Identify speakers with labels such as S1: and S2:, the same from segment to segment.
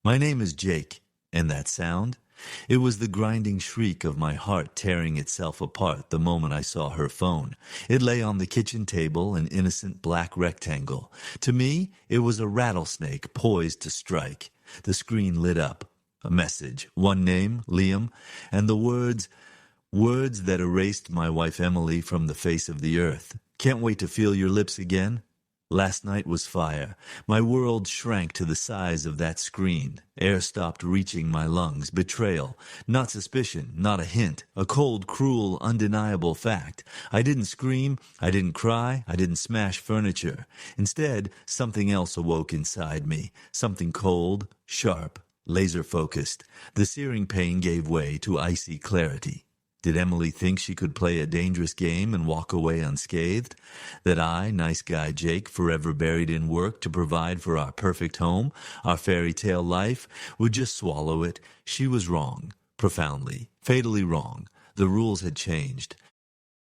S1: My name is Jake, and that sound? It was the grinding shriek of my heart tearing itself apart the moment I saw her phone. It lay on the kitchen table, an innocent black rectangle. To me, it was a rattlesnake poised to strike. The screen lit up. A message, one name, Liam, and the words that erased my wife Emily from the face of the earth. Can't wait to feel your lips again. Last night was fire. My world shrank to the size of that screen. Air stopped reaching my lungs. Betrayal. Not suspicion, not a hint. A cold, cruel, undeniable fact. I didn't scream. I didn't cry. I didn't smash furniture. Instead, something else awoke inside me. Something cold, sharp, laser-focused. The searing pain gave way to icy clarity. Did Emily think she could play a dangerous game and walk away unscathed? That I, nice guy Jake, forever buried in work to provide for our perfect home, our fairy tale life, would just swallow it? She was wrong. Profoundly, fatally wrong. The rules had changed.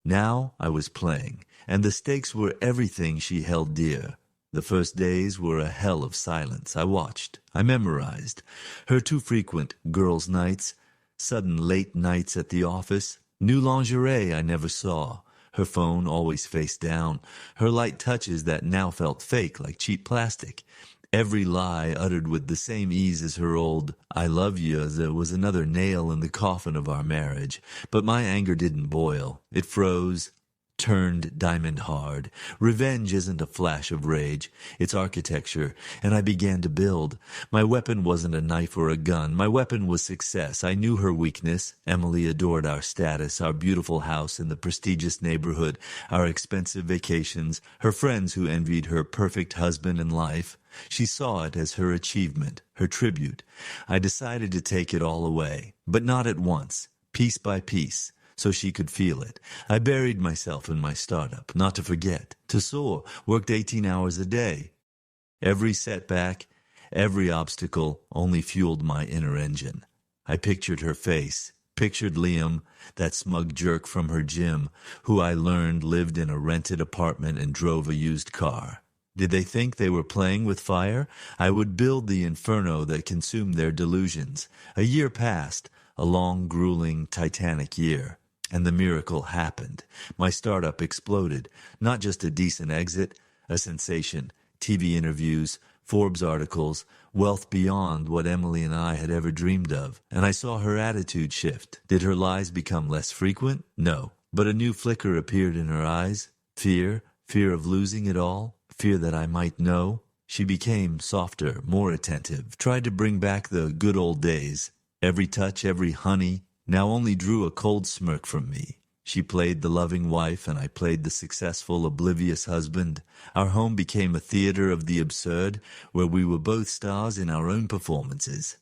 S1: Now I was playing, and the stakes were everything she held dear. The first days were a hell of silence. I watched. I memorized. Her too frequent girls' nights, sudden late nights at the office, new lingerie I never saw, her phone always face down, her light touches that now felt fake like cheap plastic. Every lie uttered with the same ease as her old "I love you" there was another nail in the coffin of our marriage. But my anger didn't boil. It froze, turned diamond hard. Revenge isn't a flash of rage. It's architecture, and I began to build. My weapon wasn't a knife or a gun. My weapon was success. I knew her weakness. Emily adored our status, our beautiful house in the prestigious neighborhood, our expensive vacations, her friends who envied her perfect husband and life. She saw it as her achievement, her tribute. I decided to take it all away, but not at once, piece by piece, so she could feel it. I buried myself in my startup, not to forget, to soar, worked 18 hours a day. Every setback, every obstacle only fueled my inner engine. I pictured her face, pictured Liam, that smug jerk from her gym, who I learned lived in a rented apartment and drove a used car. Did they think they were playing with fire? I would build the inferno that consumed their delusions. A year passed, a long, grueling, titanic year. And the miracle happened. My startup exploded. Not just a decent exit, a sensation. TV interviews, Forbes articles, wealth beyond what Emily and I had ever dreamed of. And I saw her attitude shift. Did her lies become less frequent? No. But a new flicker appeared in her eyes. Fear of losing it all, fear that I might know. She became softer, more attentive, tried to bring back the good old days. Every touch, every honey, now only drew a cold smirk from me. She played the loving wife, and I played the successful, oblivious husband. Our home became a theater of the absurd, where we were both stars in our own performances.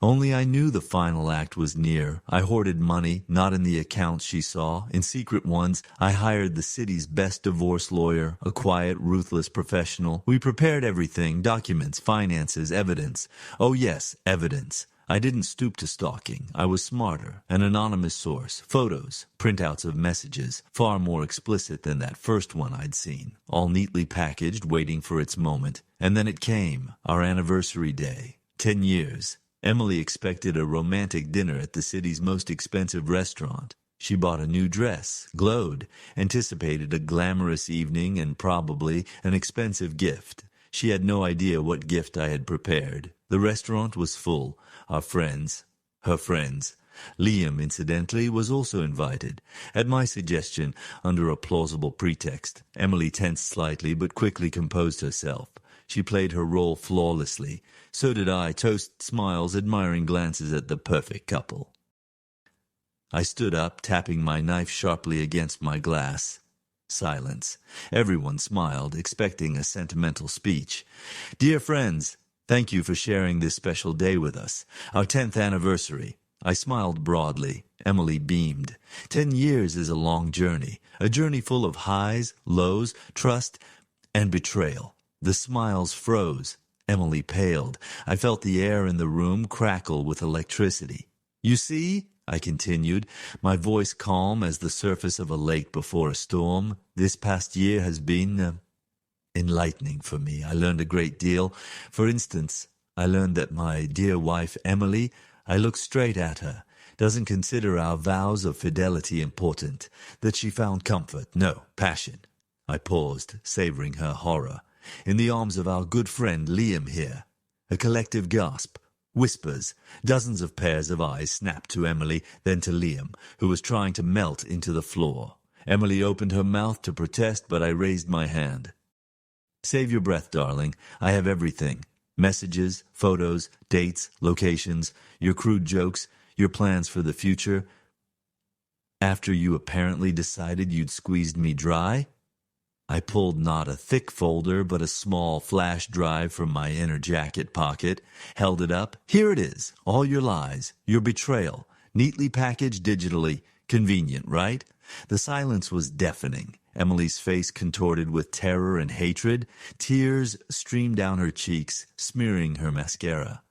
S1: Only I knew the final act was near. I hoarded money, not in the accounts she saw, in secret ones. I hired the city's best divorce lawyer, a quiet, ruthless professional. We prepared everything, documents, finances, evidence. Oh yes, evidence. I didn't stoop to stalking. I was smarter. An anonymous source, photos, printouts of messages, far more explicit than that first one I'd seen, all neatly packaged, waiting for its moment. And then it came, our anniversary day. 10 years. Emily expected a romantic dinner at the city's most expensive restaurant. She bought a new dress, glowed, anticipated a glamorous evening and probably an expensive gift. She had no idea what gift I had prepared. The restaurant was full. Our friends, her friends. Liam, incidentally, was also invited. At my suggestion, under a plausible pretext, Emily tensed slightly but quickly composed herself. She played her role flawlessly. So did I, toast smiles, admiring glances at the perfect couple. I stood up, tapping my knife sharply against my glass. Silence. Everyone smiled, expecting a sentimental speech. Dear friends, thank you for sharing this special day with us, our 10th anniversary. I smiled broadly. Emily beamed. 10 years is a long journey, a journey full of highs, lows, trust, and betrayal. The smiles froze. Emily paled. I felt the air in the room crackle with electricity. You see, I continued, my voice calm as the surface of a lake before a storm, this past year has been enlightening for me. I learned a great deal. For instance, I learned that my dear wife, Emily, I looked straight at her, doesn't consider our vows of fidelity important, that she found comfort, no, passion. I paused, savoring her horror. In the arms of our good friend Liam here. A collective gasp. Whispers. Dozens of pairs of eyes snapped to Emily, then to Liam, who was trying to melt into the floor. Emily opened her mouth to protest, but I raised my hand. Save your breath, darling. I have everything. Messages, photos, dates, locations, your crude jokes, your plans for the future. After you apparently decided you'd squeezed me dry? I pulled not a thick folder, but a small flash drive from my inner jacket pocket, held it up. Here it is, all your lies, your betrayal, neatly packaged digitally. Convenient, right? The silence was deafening. Emily's face contorted with terror and hatred. Tears streamed down her cheeks, smearing her mascara.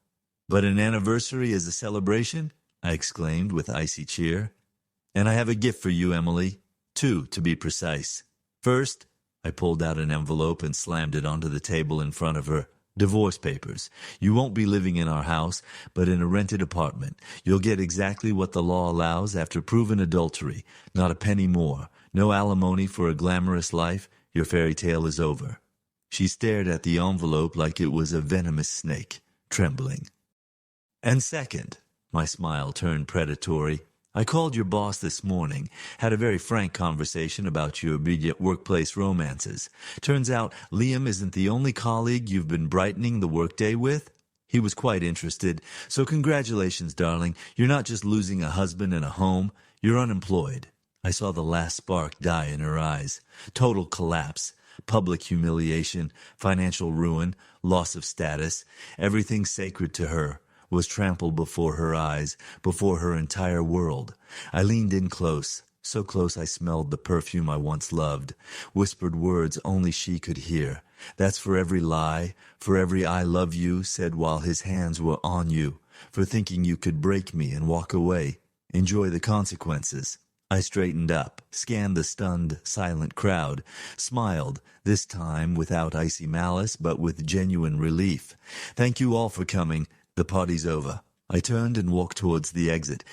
S1: But an anniversary is a celebration? I exclaimed with icy cheer. And I have a gift for you, Emily. 2, to be precise. First, I pulled out an envelope and slammed it onto the table in front of her. Divorce papers. You won't be living in our house, but in a rented apartment. You'll get exactly what the law allows after proven adultery. Not a penny more. No alimony for a glamorous life. Your fairy tale is over. She stared at the envelope like it was a venomous snake, trembling. And second, my smile turned predatory. I called your boss this morning, had a very frank conversation about your immediate workplace romances. Turns out Liam isn't the only colleague you've been brightening the workday with. He was quite interested, so congratulations, darling. You're not just losing a husband and a home, you're unemployed. I saw the last spark die in her eyes. Total collapse, public humiliation, financial ruin, loss of status, everything sacred to her was trampled before her eyes, before her entire world. I leaned in close, so close I smelled the perfume I once loved, whispered words only she could hear. That's for every lie, for every I love you said while his hands were on you, for thinking you could break me and walk away. Enjoy the consequences. I straightened up, scanned the stunned, silent crowd, smiled, this time without icy malice, but with genuine relief. Thank you all for coming. The party's over. I turned and walked towards the exit.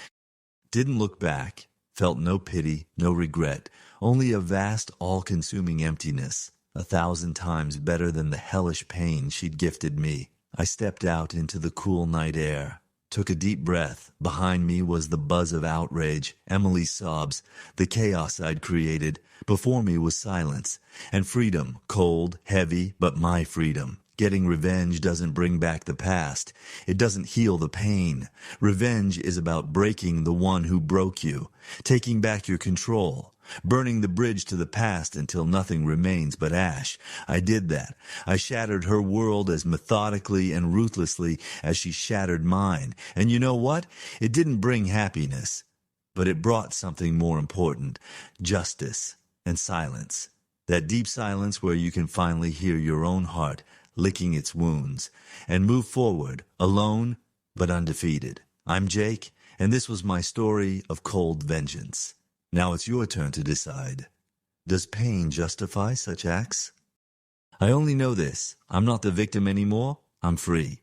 S1: Didn't look back, felt no pity, no regret, only a vast, all-consuming emptiness, 1,000 times better than the hellish pain she'd gifted me. I stepped out into the cool night air, took a deep breath. Behind me was the buzz of outrage, Emily's sobs, the chaos I'd created. Before me was silence, and freedom, cold, heavy, but my freedom. Getting revenge doesn't bring back the past. It doesn't heal the pain. Revenge is about breaking the one who broke you, taking back your control, burning the bridge to the past until nothing remains but ash. I did that. I shattered her world as methodically and ruthlessly as she shattered mine. And you know what? It didn't bring happiness, but it brought something more important, justice and silence. That deep silence where you can finally hear your own heart licking its wounds, and move forward, alone but undefeated. I'm Jake, and this was my story of cold vengeance. Now it's your turn to decide. Does pain justify such acts? I only know this. I'm not the victim anymore. I'm free.